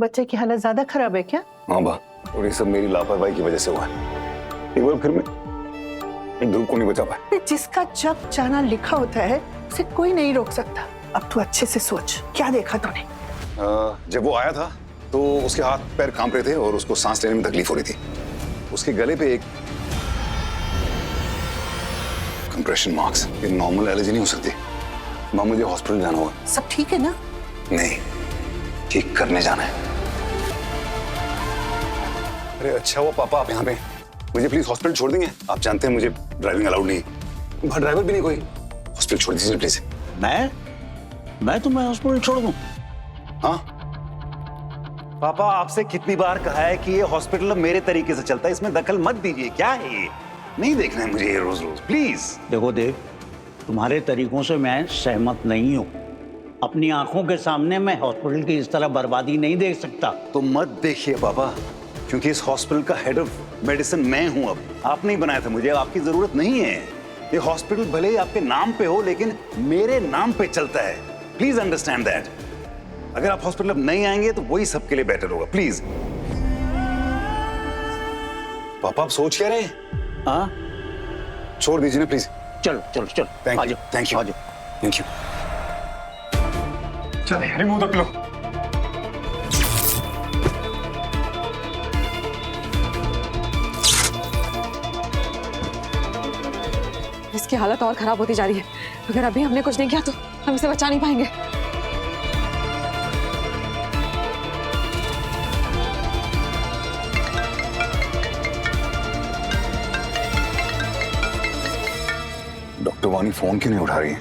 बच्चे की हालत ज्यादा खराब है क्या? हाँ बा, और ये सब मेरी लापरवाही की वजह से हुआ है। एक बार फिर मैं ध्रुव को नहीं बचा पाया। जिसका जब जाना लिखा होता है उसे कोई नहीं रोक सकता। अब तू अच्छे से सोच, क्या देखा तूने? जब वो आया था तो उसके हाथ पैर कांप रहे थे और उसको सांस लेने में तकलीफ हो रही थी। उसके गले पे एक कंप्रेशन मार्क्स। ये नॉर्मल एलर्जी नहीं हो सकती। मां, मुझे हॉस्पिटल जाना होगा। सब ठीक है ना? नहीं, ठीक करने जाना है। अरे अच्छा हुआ पापा आप यहाँ पे। मुझे प्लीज हॉस्पिटल छोड़ देंगे? आप जानते हैं मुझे ड्राइविंग अलाउड नहीं। बाहर ड्राइवर भी नहीं कोई। हॉस्पिटल छोड़ दीजिए प्लीज। मैं तुम्हें हॉस्पिटल छोड़ दूं? हाँ पापा, आपसे कितनी बार कहा है कि ये हॉस्पिटल मेरे तरीके से चलता है, इसमें दखल मत दीजिए। क्या है ये? नहीं देखना है मुझे ये रोज रोज, प्लीज। देखो देव, तुम्हारे तरीकों से मैं सहमत नहीं हूँ। अपनी आंखों के सामने मैं हॉस्पिटल की इस तरह बर्बादी नहीं देख सकता। तो मत देखिए पापा, क्योंकि इस हॉस्पिटल का हेड ऑफ मेडिसिन मैं हूं। अब आपने ही बनाया था मुझे, आपकी जरूरत नहीं है। ये हॉस्पिटल भले ही आपके नाम पे हो, लेकिन मेरे नाम पे चलता है। Please understand that. अगर आप हॉस्पिटल अब नहीं आएंगे तो वही सबके लिए बेटर होगा। प्लीज पापा आप सोच क्या रहे हैं? हाँ, छोड़ दीजिए ना प्लीज। चलो चलो चलो, थैंक आ यू, जाओ, थैंक यू, आ जाओ। Thank you. चले अरे मुंह तक लो। इसकी हालत और खराब होती जा रही है। अगर अभी हमने कुछ नहीं किया तो हम इसे बचा नहीं पाएंगे। डॉक्टर वानी फोन क्यों नहीं उठा रही है?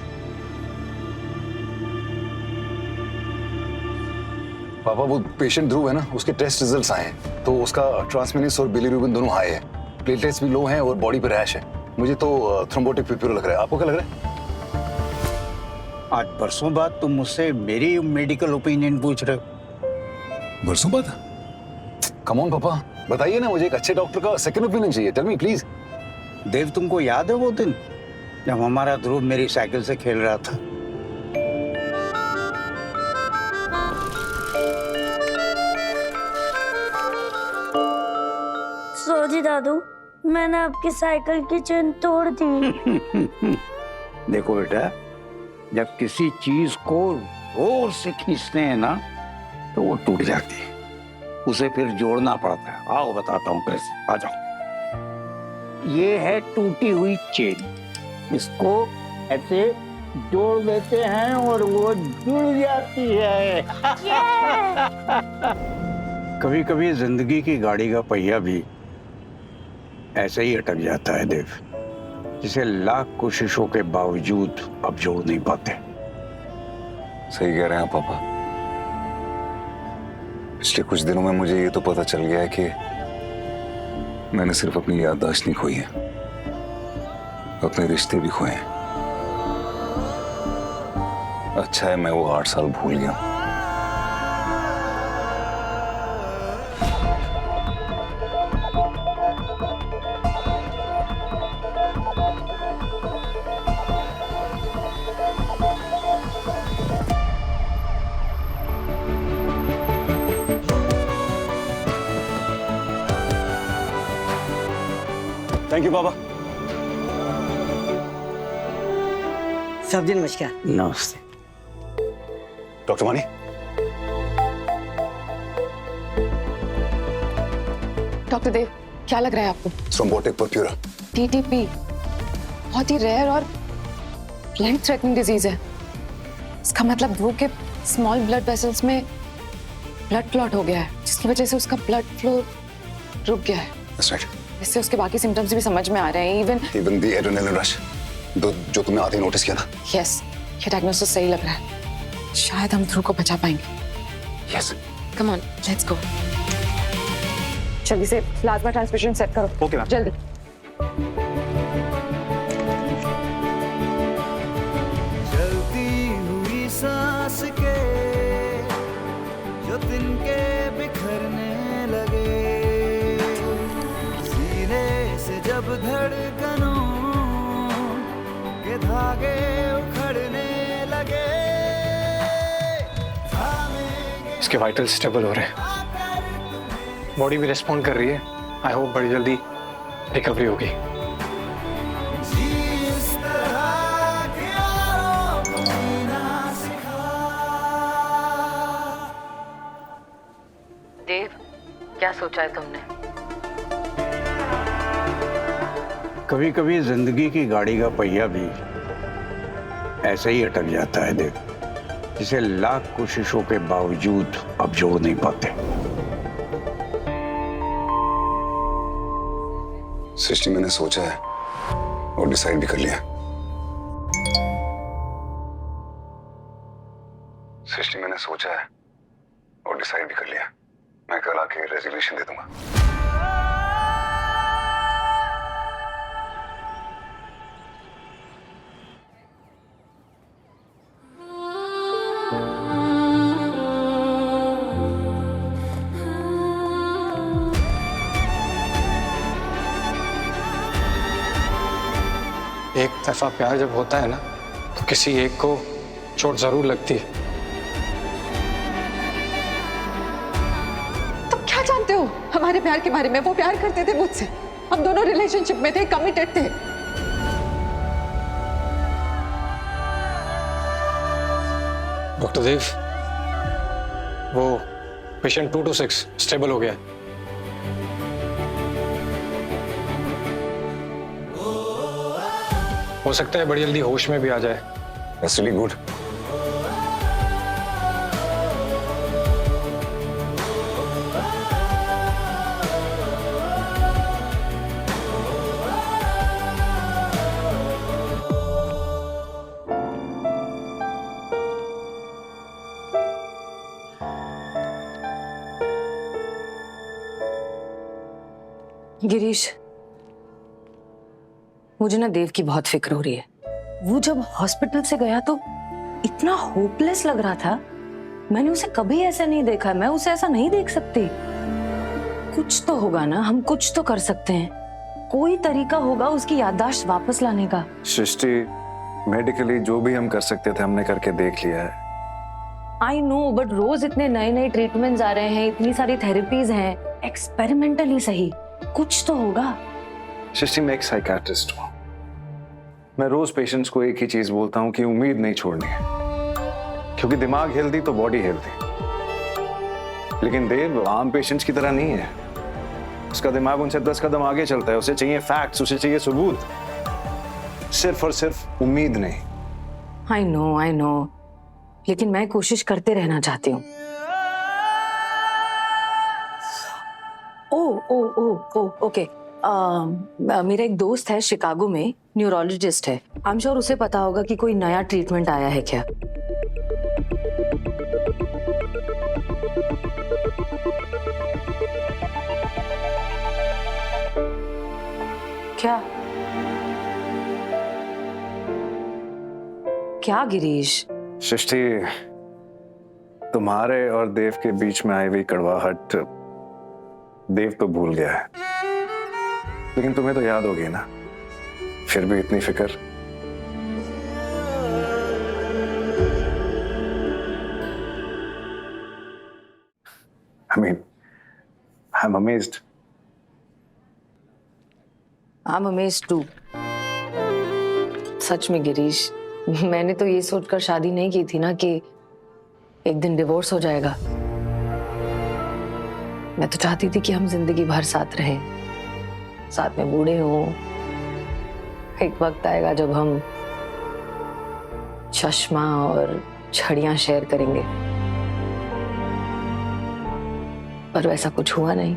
पापा वो पेशेंट ध्रुव है ना, उसके टेस्ट रिजल्ट्स आए हैं तो उसका ट्रांसमिनेस और बिलीरुबिन दोनों हाई है। प्लेटलेट्स भी लो हैं और बॉडी पे रैश है। मुझे तो थ्रोम्बोटिक पिप्यूरा लग रहा है। आपको क्या लग रहा है? आज बरसों बाद तुम मुझसे मेरी मेडिकल ओपिनियन पूछ रहे हो। बरसों बाद? कम ऑन पापा, बताइए ना, मुझे एक अच्छे डॉक्टर का सेकंड ओपिनियन चाहिए। Tell me please. देव, तुमको याद है वो दिन जब हमारा ध्रुव मेरी साइकिल से खेल रहा था? सॉरी दादू, मैंने आपकी साइकिल की चेन तोड़ दी। देखो बेटा, जब किसी चीज को जोर से खींचते हैं ना तो वो टूट जाती है, उसे फिर जोड़ना पड़ता है। आओ बताता हूँ कैसे, आ जाओ। ये है टूटी हुई चेन, इसको ऐसे जोड़ देते हैं और वो जुड़ जाती है। कभी कभी जिंदगी की गाड़ी का पहिया भी ऐसे ही अटक जाता है देव, जिसे लाख कोशिशों के बावजूद अब जोड़ नहीं पाते। सही कह रहे हैं आप पापा। पिछले कुछ दिनों में मुझे ये तो पता चल गया है कि मैंने सिर्फ अपनी याददाश्त नहीं खोई है, अपने रिश्ते भी खोए हैं। अच्छा है मैं वो 8 साल भूल गया। थैंक यू पापा। साहब जी नमस्कार। नमस्ते। डॉक्टर वानी, डॉक्टर देव, क्या लग रहा है आपको? थ्रोम्बोटिक पिप्यूरा। TTP बहुत ही रेयर और लाइफ थ्रेटनिंग डिजीज है। इसका मतलब ध्रुव के स्मॉल ब्लड वेसल्स में ब्लड क्लॉट हो गया है, जिसकी वजह से उसका ब्लड फ्लो रुक गया है। That's right. इससे उसके बाकी सिम्टम्स भी समझ में आ रहे हैं। Even the adrenaline rush, जो तुमने आते ही नोटिस किया था। यस, ये डायग्नोसिस सही लग रहा है। शायद हम ध्रुव को बचा पाएंगे। Yes. Come on, let's go. जल्दी से प्लाज्मा ट्रांसफ्यूजन सेट करो। Okay ma'am. जल्दी। चलती हुई सांस के जो तिनके बिखरने लगे, सीने से जब धड़कनों के धागे उखड़ने लगे, थामेंगे इसके वाइटल स्टेबल हो रहे हैं, बॉडी भी रिस्पॉन्ड कर रही है। आई होप बड़ी जल्दी रिकवरी होगी। देव, क्या सोचा है तुमने? कभी कभी जिंदगी की गाड़ी का पहिया भी ऐसे ही अटक जाता है देव, जिसे लाख कोशिशों के बावजूद अब जोड़ नहीं पाते। सृष्टि, मैंने सोचा है और डिसाइड भी कर लिया। सृष्टि, मैंने सोचा है और डिसाइड भी कर लिया। मैं कल आके रेजिग्नेशन दे दूंगा। एक तरफा प्यार जब होता है ना, तो किसी एक को चोट जरूर लगती है। तुम क्या जानते हो हमारे प्यार के बारे में? वो प्यार करते थे मुझसे, हम दोनों रिलेशनशिप में थे, कमिटेड थे। डॉक्टर देव, वो पेशेंट 226 स्टेबल हो गया है। हो सकता है बड़ी जल्दी होश में भी आ जाए। That's really good. गिरीश, मुझे ना देव की बहुत फिक्र हो रही है। वो जब हॉस्पिटल से गया तो इतना होपलेस लग रहा था। मैंने उसे कभी ऐसा नहीं देखा, मैं उसे ऐसा नहीं देख सकती। कुछ तो होगा ना, हम कुछ तो कर सकते हैं। कोई तरीका होगा उसकी याददाश्त वापस लाने का। सृष्टि, मेडिकली जो भी हम कर सकते थे हमने करके देख लिया है। आई नो, बट रोज इतने नए नए ट्रीटमेंट्स आ रहे हैं, इतनी सारी थेरेपीज हैं। एक्सपेरिमेंटली सही, कुछ तो होगा। सृष्टि, मैं एक साइकियाट्रिस्ट हूँ। मैं रोज पेशेंट्स को एक ही चीज बोलता हूँ कि उम्मीद नहीं छोड़नी है, क्योंकि दिमाग हेल्दी तो बॉडी हेल्दी। लेकिन देव आम पेशेंट्स की तरह नहीं है। उसका दिमाग उनसे 10 कदम आगे चलता है। उसे चाहिए फैक्ट्स, उसे चाहिए सबूत, सिर्फ और सिर्फ उम्मीद नहीं। आई नो, लेकिन मैं कोशिश करते रहना चाहती हूँ। ओके। मेरा एक दोस्त है शिकागो में, न्यूरोलॉजिस्ट है। आई एम श्योर उसे पता होगा कि कोई नया ट्रीटमेंट आया है क्या। क्या गिरीश? सृष्टि, तुम्हारे और देव के बीच में आई हुई कड़वाहट देव तो भूल गया है, लेकिन तुम्हें तो याद होगी ना। फिर भी इतनी फिक्र। I'm amazed. I'm amazed too. सच में गिरीश, मैंने तो ये सोचकर शादी नहीं की थी ना कि एक दिन डिवोर्स हो जाएगा। मैं तो चाहती थी कि हम जिंदगी भर साथ रहें, साथ में बूढ़े हों। एक वक्त आएगा जब हम चश्मा और छड़ियां शेयर करेंगे, पर वैसा कुछ हुआ नहीं।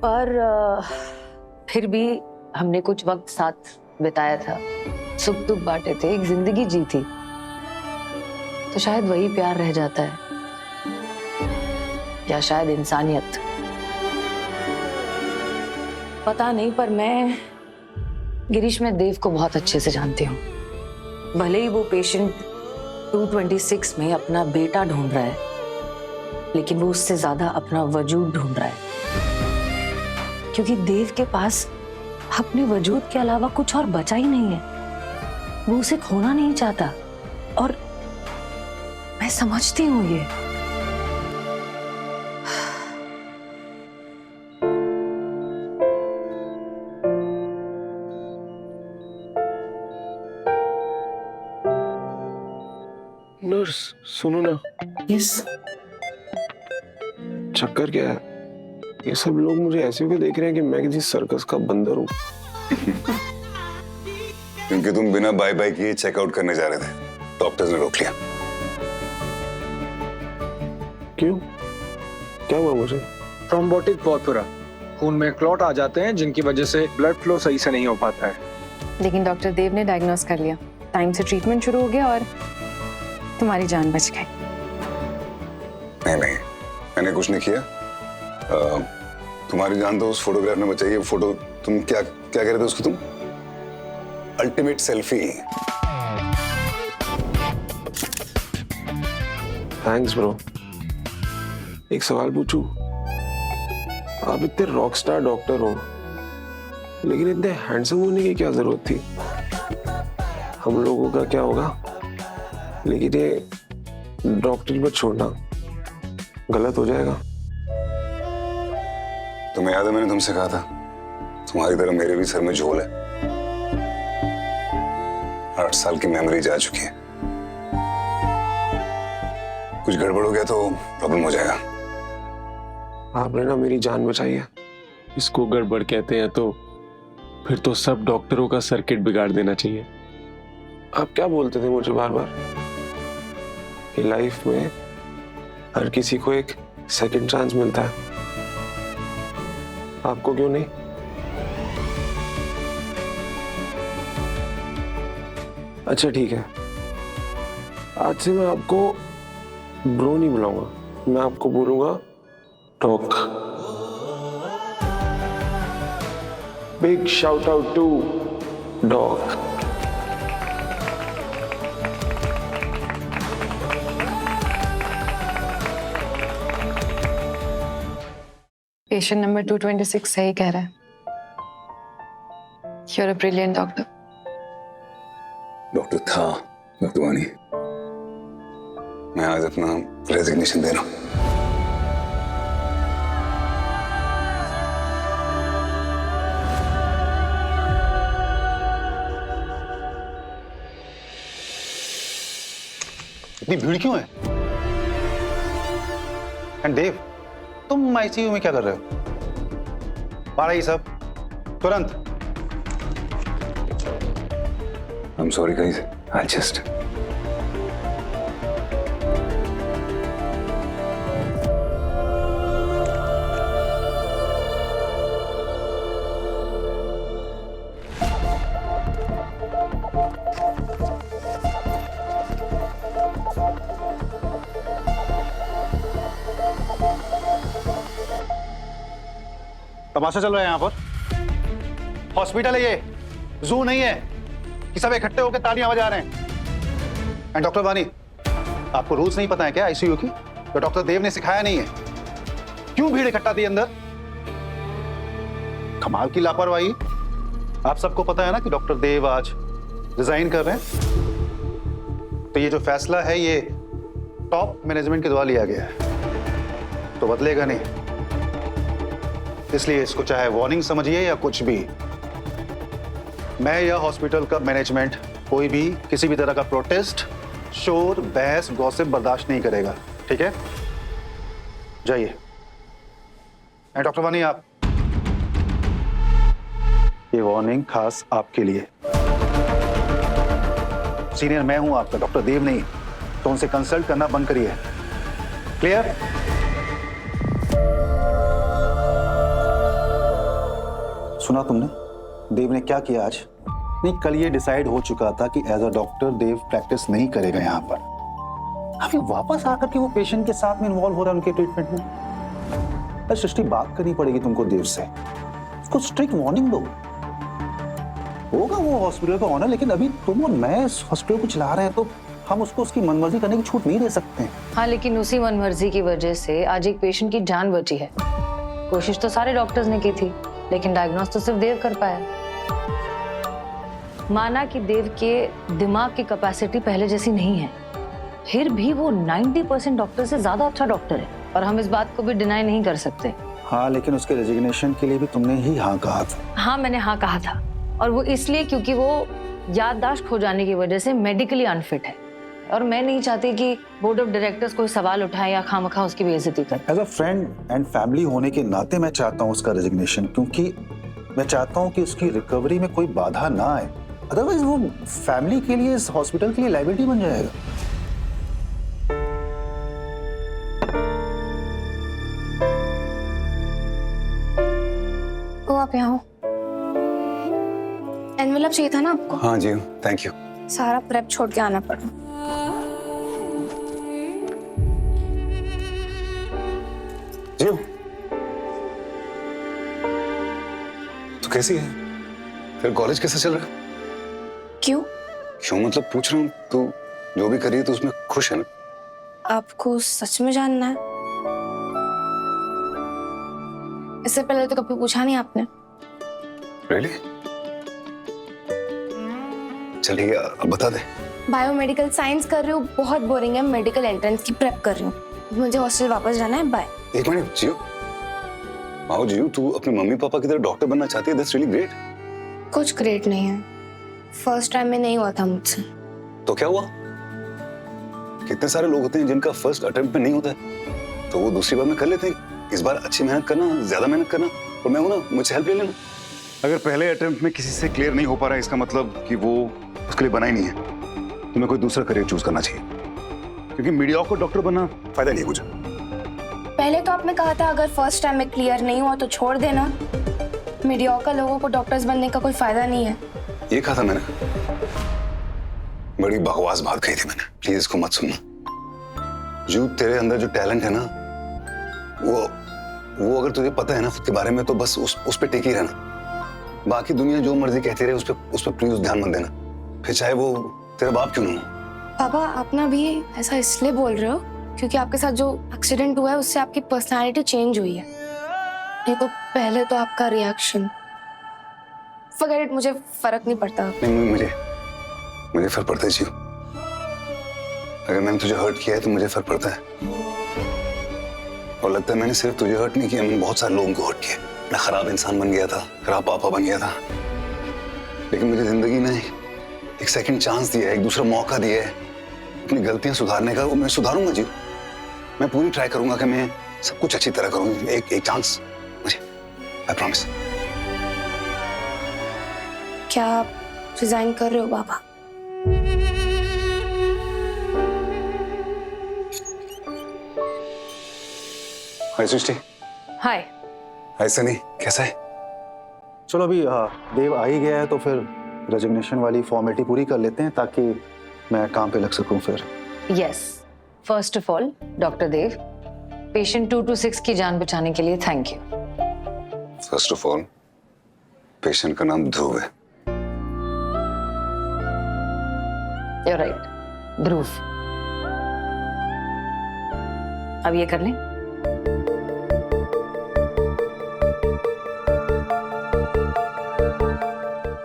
पर फिर भी हमने कुछ वक्त साथ बिताया था, सुख दुख बांटे थे, एक जिंदगी जी थी। तो शायद वही प्यार रह जाता है, या शायद इंसानियत, पता नहीं। पर मैं गिरीश, मैं देव को बहुत अच्छे से जानती हूँ। भले ही वो पेशेंट 226 में अपना बेटा ढूंढ रहा है, लेकिन वो उससे ज्यादा अपना वजूद ढूंढ रहा है, क्योंकि देव के पास अपने वजूद के अलावा कुछ और बचा ही नहीं है। वो उसे खोना नहीं चाहता, और मैं समझती हूँ ये। नर्स सुनो ना। यस। चक्कर क्या है? ये सब लोग मुझे ऐसे क्यों देख रहे हैं कि मैं किसी सर्कस का बंदर हूँ? क्योंकि तुम बिना बाय बाय किए चेकआउट करने जा रहे थे, डॉक्टर्स ने रोक लिया। क्यों? क्या हुआ मुझे? थ्रोम्बोटिक पॉर्फिरा, खून में क्लॉट आ जाते हैं जिनकी वजह से ब्लड फ्लो सही से नहीं हो पाता है। लेकिन डॉक्टर देव ने डायग्नोस कर लिया, टाइम से ट्रीटमेंट शुरू हो गया और तुम्हारी जान बच गई। नहीं, मैंने कुछ नहीं किया। तुम्हारी जान तो उस फोटोग्राफ ने बचाई है। फोटो तुम क्या क्या कह रहे थे उसको तुम? Ultimate selfie. Thanks bro. एक सवाल पूछूं? आप इतने रॉकस्टार डॉक्टर हो, लेकिन इतने हैंडसम होने की क्या जरूरत थी? हम लोगों का क्या होगा? लेकिन ये डॉक्टर पर छोड़ना गलत हो जाएगा। तुम्हें याद है मैंने तुमसे कहा था, तुम्हारी तरह मेरे भी सर में झोल है। 8 साल की मेमोरी जा चुकी है। कुछ गड़बड़ हो गया तो प्रॉब्लम हो जाएगा। आपने ना मेरी जान बचाई है। इसको गड़बड़ कहते हैं तो फिर तो सब डॉक्टरों का सर्किट बिगाड़ देना चाहिए। आप क्या बोलते थे मुझे बार बार कि लाइफ में हर किसी को एक सेकंड चांस मिलता है, आपको क्यों नहीं? अच्छा ठीक है, आज से मैं आपको ब्रो नहीं बुलाऊंगा, मैं आपको बोलूंगा talk. Big shout out to dog. Patient number 226 सही कह रहा है। You're a brilliant doctor. Doctor था डॉक्टर वानी। मैं आज अपना रेजिग्नेशन दे रहा हूं। इतनी भीड़ क्यों है? एंड देव, तुम आईसीयू में क्या कर रहे हो? बाहर आइए सब, तुरंत। I'm sorry guys, I'll just. तमाशा चल रहा है यहाँ पर। हॉस्पिटल है ये, जू नहीं है कि सब इकट्ठे होकर तालियां बजा रहे हैं। एंड डॉक्टर वानी, आपको रूल्स नहीं पता है क्या आईसीयू की? तो डॉक्टर देव ने सिखाया नहीं है। क्यों भीड़ इकट्ठा थी अंदर? कमाल की लापरवाही। आप सबको पता है ना कि डॉक्टर देव आज रिजाइन कर रहे हैं। तो ये जो फैसला है ये टॉप मैनेजमेंट के द्वारा लिया गया है, तो बदलेगा नहीं। इसलिए इसको चाहे वार्निंग समझिए या कुछ भी, मैं या हॉस्पिटल का मैनेजमेंट कोई भी किसी भी तरह का प्रोटेस्ट, शोर, बहस, गॉसिप बर्दाश्त नहीं करेगा। ठीक है, जाइए। डॉक्टर वानी, आप, ये वार्निंग खास आपके लिए। सीनियर मैं हूं आपका, डॉक्टर देव नहीं, तो उनसे कंसल्ट करना बंद करिए। क्लियर? सुना तुमने देव ने क्या किया आज? नहीं, कल ये डिसाइड हो चुका था कि as a doctor Dev practice नहीं करेगा यहाँ पर। अभी वापस आकर के वो पेशेंट के साथ में इन्वॉल्व हो रहा है उनके ट्रीटमेंट में। सृष्टि, बात करनी पड़ेगी तुमको देव से, उसको स्ट्रिक्ट वार्निंग दो। होगा वो हॉस्पिटल का ऑनर, लेकिन अभी तुम और मैं इस हॉस्पिटल को चला रहे हैं तो हम उसको उसकी मनमर्जी करने की छूट नहीं दे सकते। हाँ, लेकिन उसी मनमर्जी की वजह से आज एक पेशेंट की जान बची है। कोशिश तो सारे डॉक्टर्स ने की थी, लेकिन डायग्नोस तो सिर्फ देव कर पाया। माना कि देव के दिमाग की कैपेसिटी पहले जैसी नहीं है, फिर भी वो 90% डॉक्टर से ज्यादा अच्छा डॉक्टर है और हम इस बात को भी डिनाई नहीं कर सकते। हाँ, लेकिन उसके रेजिग्नेशन के लिए भी तुमने ही हाँ कहा था। हाँ, मैंने हाँ कहा था, और वो इसलिए क्योंकि वो याददाश्त खो जाने की वजह से मेडिकली अनफिट है और मैं नहीं चाहती कि बोर्ड ऑफ डायरेक्टर्स कोई सवाल उठाए या खामखा उसकी बेइज्जती करे। As a friend and family होने के नाते मैं चाहता हूँ उसका रेजिग्नेशन, क्योंकि मैं चाहता हूँ कि उसकी रिकवरी में कोई बाधा ना आए, अदरवाइज वो फैमिली के लिए, इस हॉस्पिटल के लिए लायबिलिटी बन जाएगा। तो आप यहाँ हो। एनवेलप चाहिए था ना आपको? हाँ जी, थैंक यू। सारा प्रेप छोड़ के आना पड़ा। जियो, तो कैसी है? फिर कॉलेज कैसा चल रहा है? क्यों? क्यों मतलब पूछ रहा हूँ, तू जो भी कर रही है तो उसमें खुश है ना? आपको सच में जानना है? इससे पहले तो कभी पूछा नहीं आपने। Really? चलिए अब बता दे। बायोमेडिकल साइंस कर रही हूँ, बहुत बोरिंग है। मेडिकल एंट्रेंस की प्रेप कर रही हूँ, मुझे हॉस्टल वापस जाना है। बाय। एक मिनट जियो, आओ जियो, तू अपने मम्मी पापा की तरह डॉक्टर बनना चाहती है? That's really great. कुछ ग्रेट नहीं है, फर्स्ट टाइम में नहीं हुआ था मुझसे। तो क्या हुआ? कितने सारे लोग होते हैं जिनका फर्स्ट अटेम्प्ट में नहीं होता है, तो वो दूसरी बार में कर लेते हैं। इस बार अच्छी मेहनत करना, ज्यादा मेहनत करना, और मैं हूं ना, मुझसे हेल्प ले लेना। अगर पहले अटेम्प्ट में किसी से क्लियर नहीं हो पा रहा है, इसका मतलब कि वो उसके लिए बना ही नहीं है। तुम्हें कोई दूसरा करियर चूज करना चाहिए, क्योंकि मीडियोकर डॉक्टर बनना फायदा नहीं है मुझे। पहले तो आपने कहा था अगर फर्स्ट टाइम में क्लियर नहीं हुआ तो छोड़ देना। मीडियोकर लोगों को डॉक्टर्स बनने का कोई फायदा नहीं है। ये कहा था मैंने? बड़ी बकवास बात कही थी मैंने, प्लीज इसको मत सुनना। जो तेरे अंदर जो टैलेंट है ना, वो अगर तुझे पता है ना उसके बारे में, तो बस उस पे टिकी रहना। बाकी दुनिया जो मर्जी कहती रहे, उस पे प्लीज ध्यान मत देना, फिर चाहे वो तेरा बाप क्यों ना हो। पापा, आप ना भी ऐसा इसलिए बोल रहे हो क्योंकि आपके साथ जो एक्सीडेंट हुआ है उससे आपकी पर्सनालिटी चेंज हुई है। नहीं तो पहले तो आपका रिएक्शन। फॉरगेट इट, मुझे फर्क नहीं पड़ता। नहीं, मुझे फर्क पड़ता है जियो। अगर मैंने तुझे हर्ट किया है तो मुझे फर्क पड़ता है, और लगता है मैंने सिर्फ तुझे हर्ट नहीं किया, मैंने बहुत सारे लोगों को हर्ट किया। मैं खराब इंसान बन गया था, खराब पापा बन गया था, लेकिन मुझे जिंदगी ने एक सेकंड चांस दिया है, एक दूसरा मौका दिया है अपनी गलतियां सुधारने का। वो मैं सुधारूंगा जी, मैं पूरी ट्राई करूंगा कि मैं सब कुछ अच्छी तरह करूं। एक चांस मुझे, आई प्रॉमिस। क्या आप रिजाइन कर रहे हो पापा? हाय सृष्टि। हाय। हाय सनी, कैसा है? चलो अभी देव आ ही गया है तो फिर रेजिग्नेशन वाली फॉर्मेलिटी पूरी कर लेते हैं, ताकि मैं काम पे लग सकूं फिर। Yes, first of all doctor Dev, patient 226 की जान बचाने के लिए thank you. First of all patient का नाम ध्रुव है। You're right, ध्रुव। अब ये कर लें।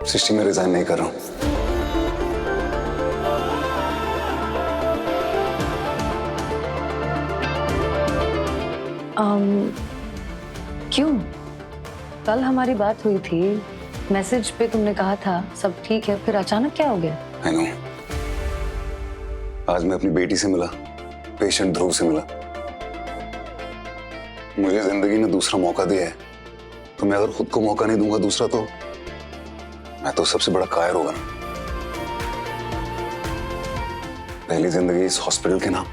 सृष्टि, मैं रिजाइन नहीं कर रहा हूं। क्यों? कल हमारी बात हुई थी, मैसेज पे तुमने कहा था सब ठीक है, फिर अचानक क्या हो गया? I know. आज मैं अपनी बेटी से मिला, पेशेंट ध्रुव से मिला। मुझे जिंदगी ने दूसरा मौका दिया है, तो मैं अगर खुद को मौका नहीं दूंगा दूसरा, तो मैं तो सबसे बड़ा कायर होगा ना। पहली जिंदगी इस हॉस्पिटल के नाम,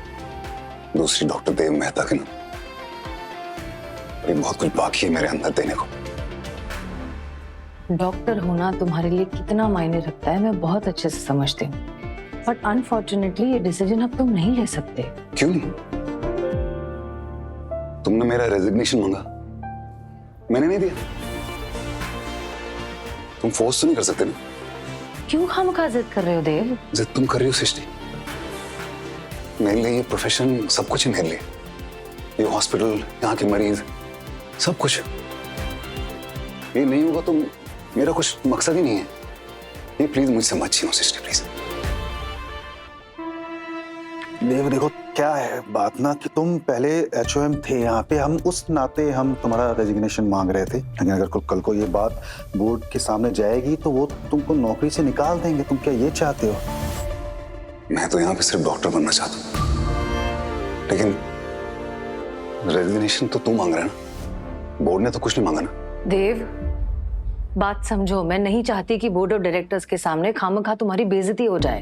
दूसरी डॉक्टर देव मेहता के नाम। अभी बहुत कुछ बाकी है मेरे अंदर देने को। डॉक्टर होना तुम्हारे लिए कितना मायने रखता है मैं बहुत अच्छे से समझती हूँ, बट अनफॉर्चुनेटली ये डिसीजन अब तुम नहीं ले सकते। क्यों नहीं? तुमने मेरा रेजिग्नेशन मांगा, मैंने नहीं दिया। तुम फोर्स तो नहीं कर सकते ना। क्यों खामखा जिद कर रहे हो देव? जिद तुम कर रही हो सृष्टि। मेरे लिए ये प्रोफेशन सब कुछ है, मेरे लिए ये हॉस्पिटल, यहाँ के मरीज, सब कुछ। ये नहीं होगा तो मेरा कुछ मकसद ही नहीं है। ये प्लीज मुझसे मत छीनो सिस्टर, प्लीज। देव देखो क्या है बात ना कि तुम पहले HOM थे यहाँ पे, हम उस नाते हम तुम्हारा रेजिग्नेशन मांग रहे थे, लेकिन अगर कल को ये बात बोर्ड के सामने जाएगी तो वो तुमको नौकरी से निकाल देंगे। तुम क्या ये चाहते हो? मैं तो यहाँ पे सिर्फ डॉक्टर बनना चाहता हूँ, लेकिन रेजिग्नेशन तो तू मांग रहा है ना, बोर्ड ने तो कुछ नहीं मांगा ना। देव बात समझो, मैं नहीं चाहती कि बोर्ड ऑफ डायरेक्टर्स के सामने खामखा तुम्हारी बेइज्जती हो जाए।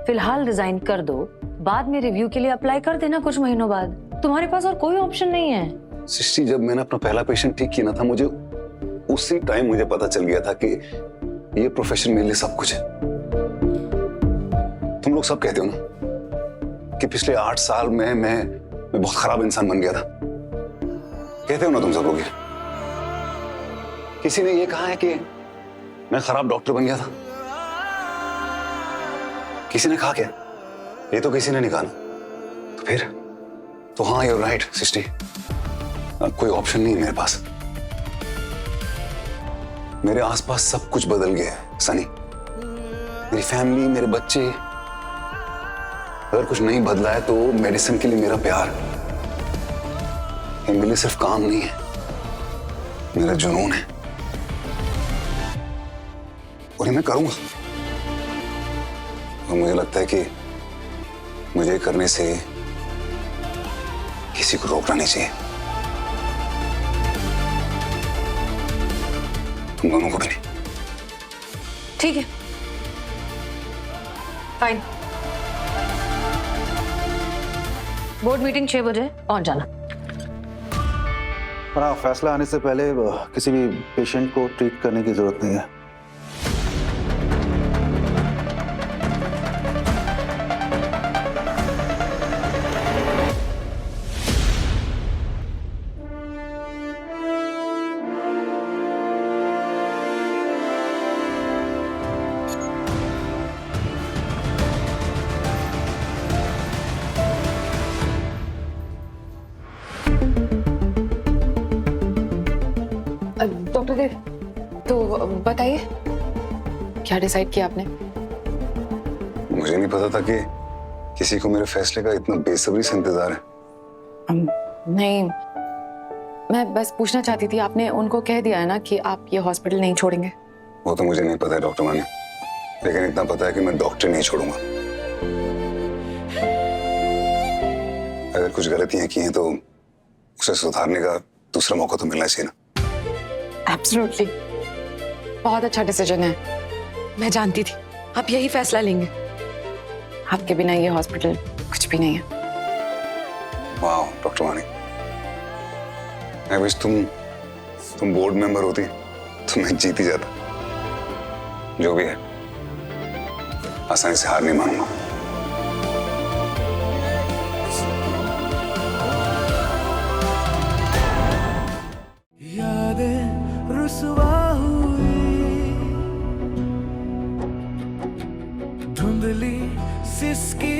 फिलहाल रिजाइन कर दो, बाद में रिव्यू के लिए अप्लाई कर देना कुछ महीनों बाद। तुम्हारे पास और कोई ऑप्शन नहीं है। सृष्टि, जब मैंने अपना पहला पेशेंट ठीक किया ना था, मुझे उसी टाइम मुझे पता चल गया था कि ये प्रोफेशन मेरे लिए सब कुछ है। तुम लोग सब कहते हो ना कि पिछले 8 साल में मैं बहुत खराब इंसान बन गया था, कहते हो ना तुम सब लोग। किसी ने ये कहा है कि मैं खराब डॉक्टर बन गया था? किसी ने कहा क्या? ये तो किसी ने नहीं कहा ना। तो फिर तो हाँ, you're right सृष्टि, अब कोई ऑप्शन नहीं है मेरे पास। मेरे आसपास सब कुछ बदल गया है सनी, मेरी फैमिली, मेरे बच्चे। अगर कुछ नहीं बदला है तो मेडिसिन के लिए मेरा प्यार, ये मेरे लिए सिर्फ काम नहीं है, मेरा जुनून है, और ये मैं करूंगा। और मुझे लगता है कि मुझे करने से किसी को रोकना नहीं चाहिए, तुम दोनों को भी नहीं। ठीक है, फाइन। बोर्ड मीटिंग 6 बजे पहुंच जाना। पर हाँ, फैसला आने से पहले किसी भी पेशेंट को ट्रीट करने की जरूरत नहीं है। डॉक्टर देव, तो बताइए क्या डिसाइड किया आपने? मुझे नहीं पता था कि किसी को मेरे फैसले का इतना बेसब्री से इंतजार है। नहीं, मैं बस पूछना चाहती थी, आपने उनको कह दिया है ना कि आप ये हॉस्पिटल नहीं छोड़ेंगे? वो तो मुझे नहीं पता है डॉक्टर मानी, लेकिन इतना पता है कि मैं डॉक्टर नहीं छोड़ूंगा। अगर कुछ गलतियां की हैं तो उसे सुधारने का दूसरा मौका तो मिलना चाहिए ना। एब्सोल्युटली, बहुत अच्छा डिसीजन है। मैं जानती थी आप यही फैसला लेंगे। आपके बिना ये हॉस्पिटल कुछ भी नहीं है। वाह डॉक्टर मानी, मैं विश तुम बोर्ड मेंबर होती तो मैं जीत ही जाता। जो भी है, आसानी से हार नहीं मानूंगा। रुसवा हुई धुंधली सिसकी